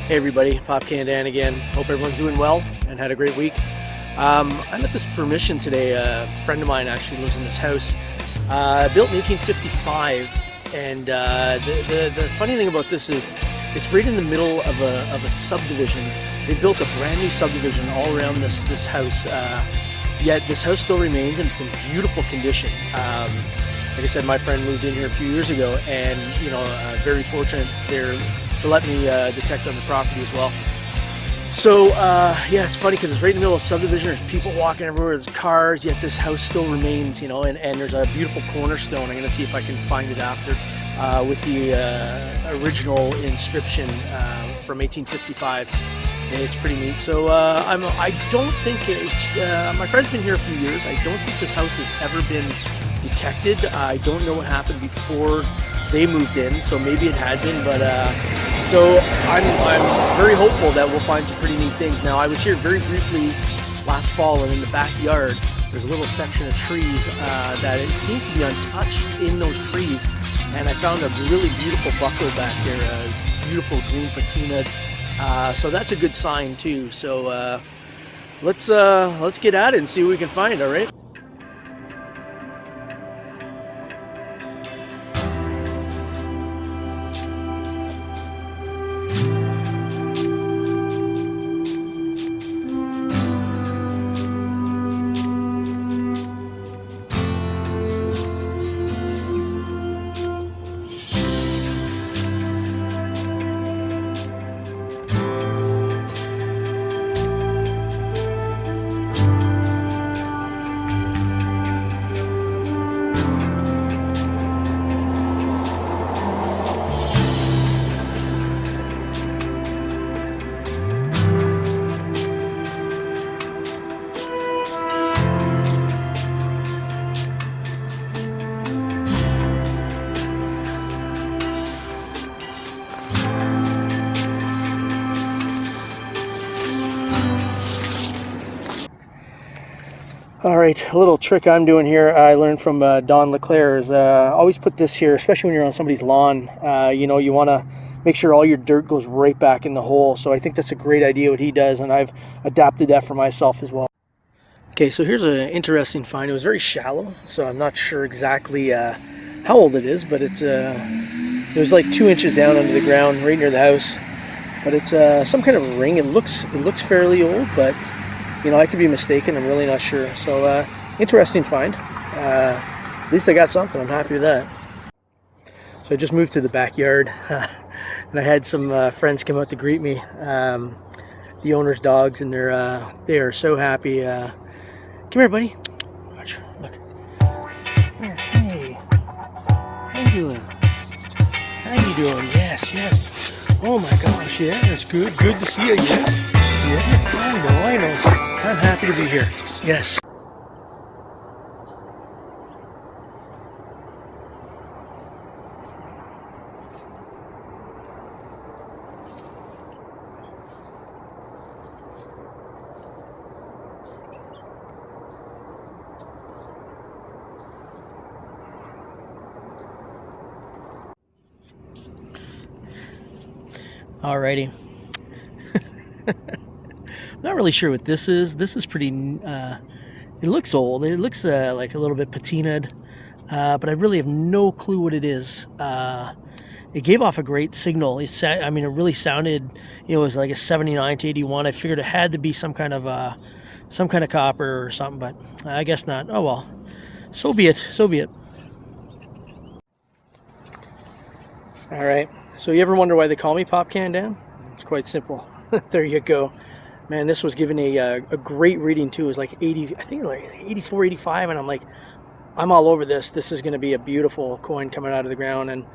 Hey everybody, Popcan Dan again. Hope everyone's doing well and had a great week. I'm at this permission today. A friend of mine actually lives in this house, built in 1855. And the funny thing about this is it's right in the middle of a subdivision. They built a brand new subdivision all around this house. Yet this house still remains and it's in beautiful condition. Like I said, my friend moved in here a few years ago, and very fortunate there to let me detect on the property as well. So yeah, it's funny because it's right in the middle of a subdivision. There's people walking everywhere, there's cars, yet this house still remains, and there's a beautiful cornerstone. I'm going to see if I can find it after with the original inscription from 1855. And it's pretty neat. So I don't think my friend's been here a few years. I don't think this house has ever been detected. I don't know what happened before they moved in, so maybe it had been, but so I'm very hopeful that we'll find some pretty neat things. Now, I was here very briefly last fall, and in the backyard there's a little section of trees that it seems to be untouched in those trees, and I found a really beautiful buckle back there, a beautiful green patina. So that's a good sign too. So let's get at it and see what we can find. All right. All right, a little trick I'm doing here I learned from Don LeClaire is always put this here, especially when you're on somebody's lawn. You want to make sure all your dirt goes right back in the hole. So I think that's a great idea what he does, and I've adapted that for myself as well. Okay, so here's an interesting find. It was very shallow, so I'm not sure exactly how old it is, but it was like 2 inches down under the ground right near the house. But it's some kind of ring. It looks fairly old, but I could be mistaken. I'm really not sure. So interesting find. At least I got something. I'm happy with that. So I just moved to the backyard, and I had some friends come out to greet me. The owner's dogs, and they are so happy. Come here, buddy. Watch. Look. Here. Hey. How you doing? How you doing? Yes. Oh my gosh. Yeah, it's good. Good to see you. Yeah. Yes, I know. I'm happy to be here. Yes. Alrighty. Not really sure what this is. This is pretty, it looks old. It looks like a little bit patinaed, but I really have no clue what it is. It gave off a great signal. It really sounded, it was like a 79 to 81. I figured it had to be some kind of copper or something, but I guess not. Oh well, so be it. All right. So you ever wonder why they call me Popcan Dan? It's quite simple. There you go. Man, this was given a great reading too. It was like 80, I think like 84, 85, and I'm like, I'm all over this. This is going to be a beautiful coin coming out of the ground. And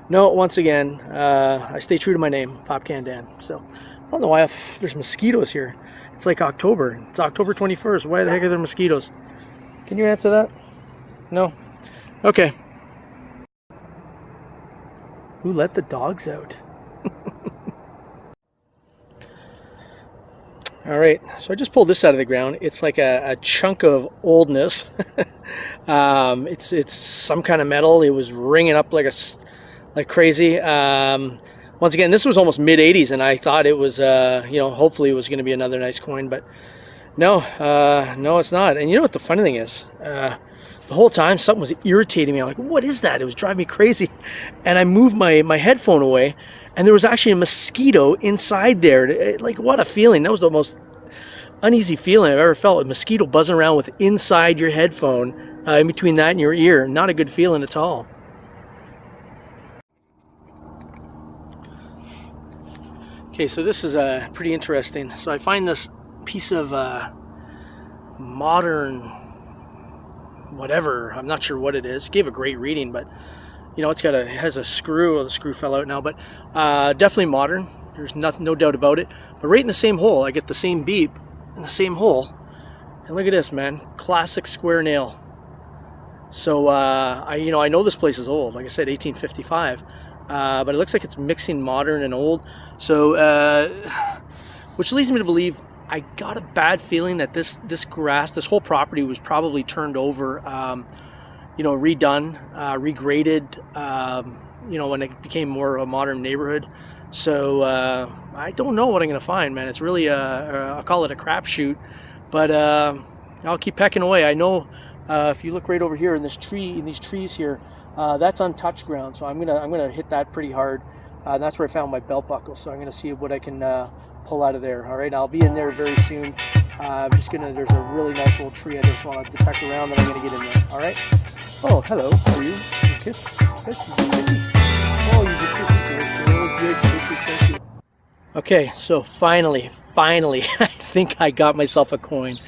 no, once again, I stay true to my name, Popcan Dan. So I don't know why there's mosquitoes here. It's like October. It's October 21st. Why the heck are there mosquitoes? Can you answer that? No? Okay. Who let the dogs out? All right, so I just pulled this out of the ground. It's like a chunk of oldness. It's some kind of metal. It was ringing up like crazy. once again, this was almost mid 80s, and I thought it was, you know, hopefully it was going to be another nice coin, but no, no, it's not. And you know what the funny thing is? The whole time something was irritating me. I'm like, what is that? It was driving me crazy. And I moved my headphone away, and there was actually a mosquito inside there. Like, what a feeling. That was the most uneasy feeling I've ever felt. A mosquito buzzing around with inside your headphone, in between that and your ear. Not a good feeling at all. Okay, so this is pretty interesting. So I find this piece of modern whatever, I'm not sure what it is. It gave a great reading, but you know, it has a screw. Well, the screw fell out now, but definitely modern. There's no doubt about it. But right in the same hole, I get the same beep in the same hole. And look at this, man, classic square nail. So I know this place is old, like I said, 1855, but it looks like it's mixing modern and old. So which leads me to believe, I got a bad feeling that this grass, this whole property was probably turned over, you know, redone, regraded, you know, when it became more of a modern neighborhood. So I don't know what I'm going to find, man. It's really, I'll call it a crapshoot, but I'll keep pecking away. I know if you look right over here in this tree, in these trees here, that's untouched ground. So I'm gonna hit that pretty hard. That's where I found my belt buckle. So I'm gonna see what I can pull out of there. All right, I'll be in there very soon. I'm just gonna, there's a really nice old tree I just want to detect around, then I'm gonna get in there. All right. Oh, hello. How are you? Kiss. Oh, you just kissed me. Oh, good kisses. Thank you. Okay, so finally, I think I got myself a coin.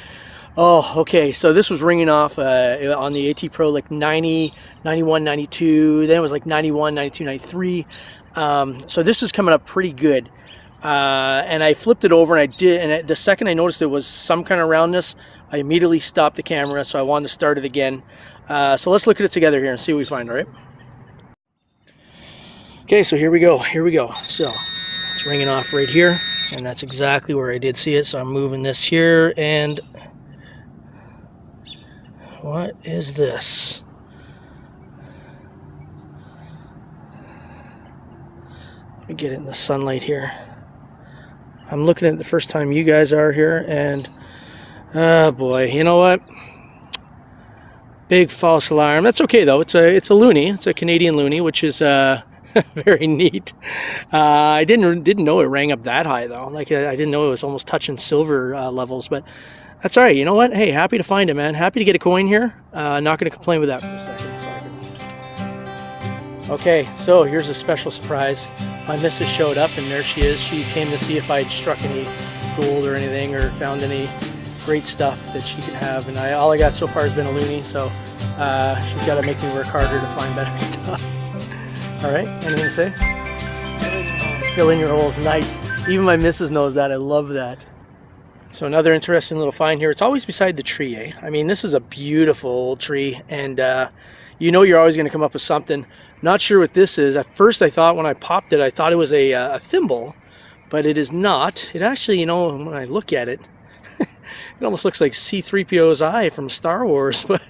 Oh, okay, so this was ringing off on the AT Pro like 90, 91, 92, then it was like 91, 92, 93. So this is coming up pretty good. And I flipped it over, and the second I noticed there was some kind of roundness, I immediately stopped the camera, so I wanted to start it again. So let's look at it together here and see what we find, all right? Okay, so here we go. So it's ringing off right here, and that's exactly where I did see it. So I'm moving this here, and what is this? Let me get it in the sunlight here. I'm looking at it the first time you guys are here, and oh boy, you know what? Big false alarm. That's okay though. It's a loonie. It's a Canadian loonie, which is very neat. I didn't know it rang up that high though. Like I didn't know it was almost touching silver levels, but that's all right. You know what? Hey, happy to find it, man. Happy to get a coin here. Not going to complain with that for a second. Okay, so here's a special surprise. My missus showed up, and there she is. She came to see if I'd struck any gold or anything, or found any great stuff that she could have. And all I got so far has been a loonie, so she's got to make me work harder to find better stuff. All right, anything to say? Fill in your holes, nice. Even my missus knows that. I love that. So another interesting little find here. It's always beside the tree, eh? I mean, this is a beautiful old tree, and you know you're always going to come up with something. Not sure what this is. At first I thought, when I popped it, I thought it was a thimble, but it is not. It actually, you know, when I look at it, it almost looks like C-3PO's eye from Star Wars, but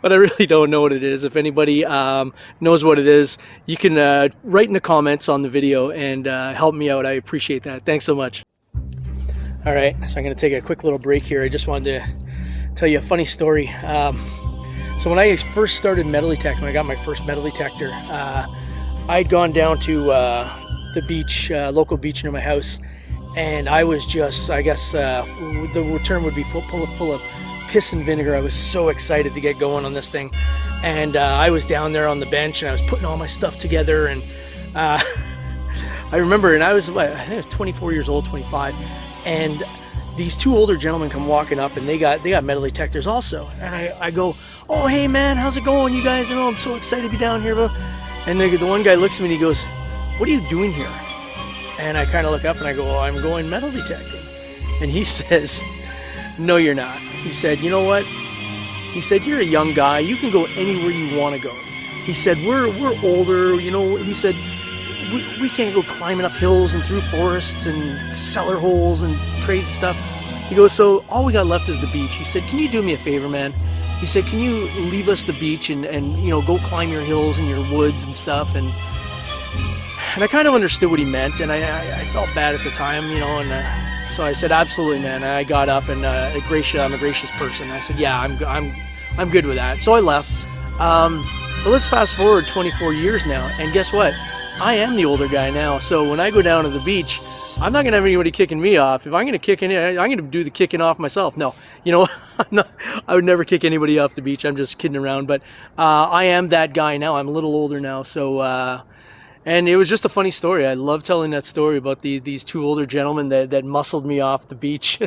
but I really don't know what it is. If anybody knows what it is, you can write in the comments on the video and help me out. I appreciate that. Thanks so much. All right, so I'm going to take a quick little break here. I just wanted to tell you a funny story. So when I first started metal detecting, when I got my first metal detector, I'd gone down to the beach, local beach near my house, and I was just, I guess the term would be full of piss and vinegar. I was so excited to get going on this thing, and I was down there on the bench, and I was putting all my stuff together, and I remember, and I think I was 24 years old, 25, and these two older gentlemen come walking up, and they got metal detectors also, and I go, oh, hey man, how's it going, you guys? I'm so excited to be down here, bro. And the one guy looks at me and he goes, what are you doing here? And I kind of look up and I go, oh, I'm going metal detecting. And he says, no, you're not. He said, you know what? He said, you're a young guy. You can go anywhere you want to go. He said, we're older, you know. He said, we can't go climbing up hills and through forests and cellar holes and crazy stuff. He goes, so all we got left is the beach. He said, can you do me a favor, man? He said, can you leave us the beach and you know, go climb your hills and your woods and stuff? And And I kind of understood what he meant, and I felt bad at the time, you know, and so I said, absolutely, man. And I got up and I'm a gracious person. I said, yeah, I'm good with that. So I left. But let's fast forward 24 years now, and guess what? I am the older guy now. So when I go down to the beach, I'm not gonna have anybody kicking me off. If I'm gonna kick in, I'm gonna do the kicking off myself. No, you know, I would never kick anybody off the beach. I'm just kidding around. But I am that guy now. I'm a little older now, so. And it was just a funny story. I love telling that story about these two older gentlemen that muscled me off the beach.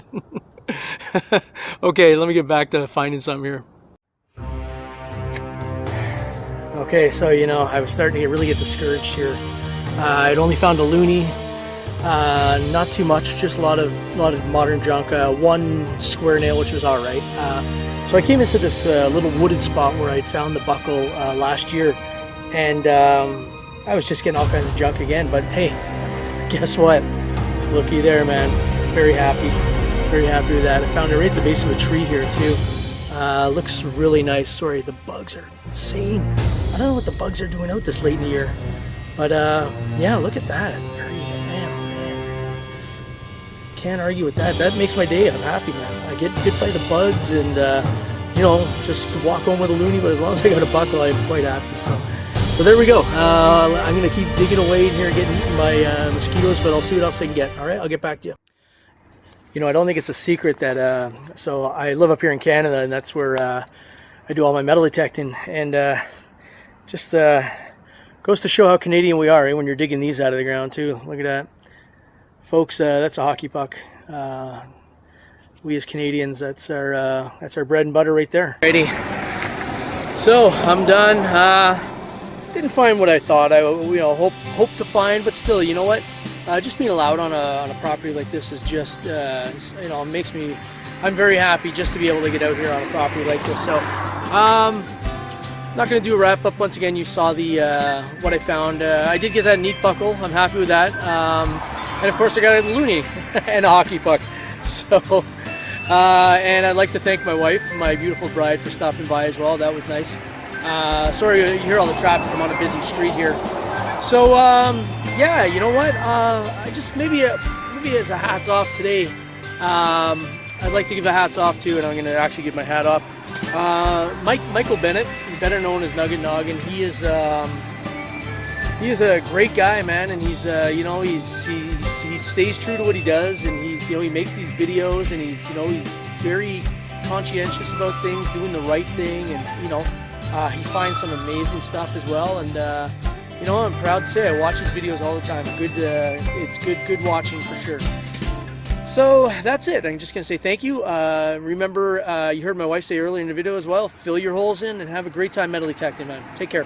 Okay, let me get back to finding something here. Okay, so you know, I was starting to really get discouraged here. I'd only found a loonie, not too much, just a lot of modern junk. One square nail, which was all right. So I came into this little wooded spot where I'd found the buckle last year, and I was just getting all kinds of junk again. But hey, guess what? Looky there, man. Very happy with that. I found it right at the base of a tree here too. Looks really nice. Sorry, the bugs are insane. I don't know what the bugs are doing out this late in the year, but yeah, look at that. Man, can't argue with that. That makes my day. I'm happy, man. I get bit by the bugs, and you know, just walk home with a loonie. But as long as I got a buckle, I'm quite happy. So there we go. I'm gonna keep digging away in here, getting eaten by mosquitoes, but I'll see what else I can get. All right, I'll get back to you. You know, I don't think it's a secret that, so I live up here in Canada, and that's where I do all my metal detecting, and just goes to show how Canadian we are, eh, when you're digging these out of the ground too. Look at that. Folks, that's a hockey puck. We as Canadians, that's our bread and butter right there. Alrighty, so I'm done. Didn't find what I thought I hope to find, but still, you know what? Just being allowed on a property like this is just, you know, makes me, I'm very happy just to be able to get out here on a property like this. So, not going to do a wrap up. Once again, you saw the what I found. I did get that neat buckle. I'm happy with that. And of course, I got a loonie and a hockey puck. So, and I'd like to thank my wife, my beautiful bride, for stopping by as well. That was nice. Sorry you hear all the traffic. I'm on a busy street here. So, yeah, you know what? I just maybe as a hats off today, I'd like to give a hats off to, and I'm going to actually give my hat off. Michael Bennett, better known as Nugget Noggin. He is a great guy, man, and he's you know, he stays true to what he does, and he makes these videos, and he's very conscientious about things, doing the right thing, and you know, he finds some amazing stuff as well, and you know, I'm proud to say I watch his videos all the time. It's good watching for sure. So that's it. I'm just going to say thank you. Remember, you heard my wife say earlier in the video as well, fill your holes in and have a great time metal detecting, man. Take care.